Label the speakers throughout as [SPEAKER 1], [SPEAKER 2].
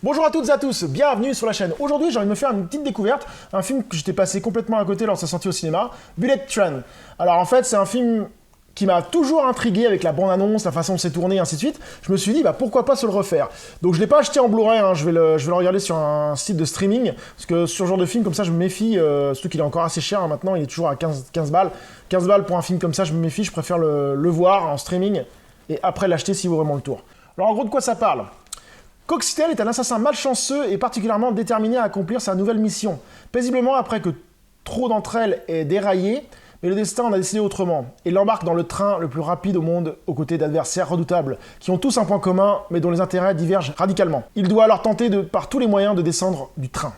[SPEAKER 1] Bonjour à toutes et à tous, bienvenue sur la chaîne. Aujourd'hui, j'ai envie de me faire une petite découverte, un film que j'étais passé complètement à côté lors de sa sortie au cinéma, Bullet Train. Alors en fait, c'est un film qui m'a toujours intrigué avec la bande-annonce, la façon dont c'est tourné, et ainsi de suite. Je me suis dit, pourquoi pas se le refaire. Donc je l'ai pas acheté en Blu-ray, je vais le regarder sur un site de streaming, parce que sur ce genre de film comme ça, je me méfie, surtout qu'il est encore assez cher, maintenant, il est toujours à 15 balles. 15 balles pour un film comme ça, je me méfie, je préfère le voir en streaming, et après l'acheter s'il vaut vraiment le tour. Alors en gros, de quoi ça parle ? Coxtel est un assassin malchanceux et particulièrement déterminé à accomplir sa nouvelle mission. Paisiblement après que trop d'entre elles aient déraillé, mais le destin en a décidé autrement. Et l'embarque dans le train le plus rapide au monde aux côtés d'adversaires redoutables, qui ont tous un point commun, mais dont les intérêts divergent radicalement. Il doit alors tenter par tous les moyens de descendre du train.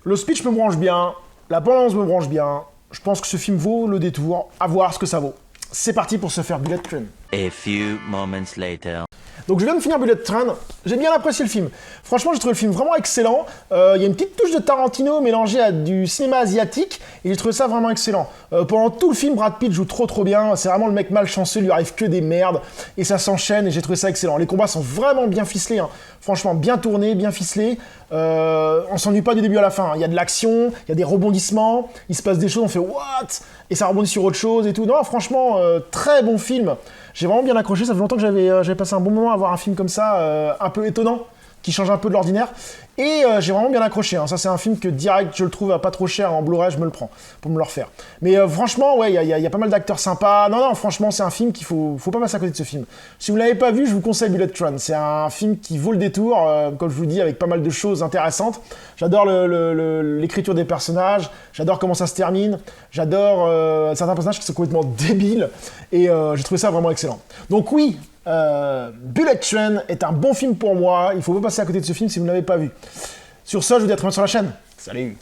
[SPEAKER 1] Le speech me branche bien, la bande-annonce me branche bien, je pense que ce film vaut le détour, à voir ce que ça vaut. C'est parti pour se faire Bullet Train.
[SPEAKER 2] A few moments later.
[SPEAKER 1] Donc je viens de finir Bullet Train, j'ai bien apprécié le film. Franchement, j'ai trouvé le film vraiment excellent. Il y a une petite touche de Tarantino mélangée à du cinéma asiatique, et j'ai trouvé ça vraiment excellent. Pendant tout le film, Brad Pitt joue trop bien, c'est vraiment le mec malchanceux, il lui arrive que des merdes, et ça s'enchaîne, et j'ai trouvé ça excellent. Les combats sont vraiment bien ficelés, franchement bien tournés, bien ficelés. On s'ennuie pas du début à la fin, il y a de l'action, il y a des rebondissements, il se passe des choses, on fait « what ?» et ça rebondit sur autre chose et tout. Non, franchement, très bon film. J'ai vraiment bien accroché, ça fait longtemps que j'avais passé un bon moment à voir un film comme ça, un peu étonnant, qui change un peu de l'ordinaire. Et j'ai vraiment bien accroché, Ça, c'est un film que direct, je le trouve à pas trop cher, en Blu-ray, je me le prends, pour me le refaire. Mais franchement, ouais, il y a pas mal d'acteurs sympas. Non, franchement, c'est un film qu'il faut pas passer à côté de ce film. Si vous l'avez pas vu, je vous conseille Bullet Train. C'est un film qui vaut le détour, comme je vous dis, avec pas mal de choses intéressantes. J'adore l'écriture des personnages, j'adore comment ça se termine, j'adore certains personnages qui sont complètement débiles, et j'ai trouvé ça vraiment excellent. Donc oui, Bullet Train est un bon film pour moi, il faut pas passer à côté de ce film si vous ne l'avez pas vu. Sur ce, je vous dis à très bientôt sur la chaîne. Salut!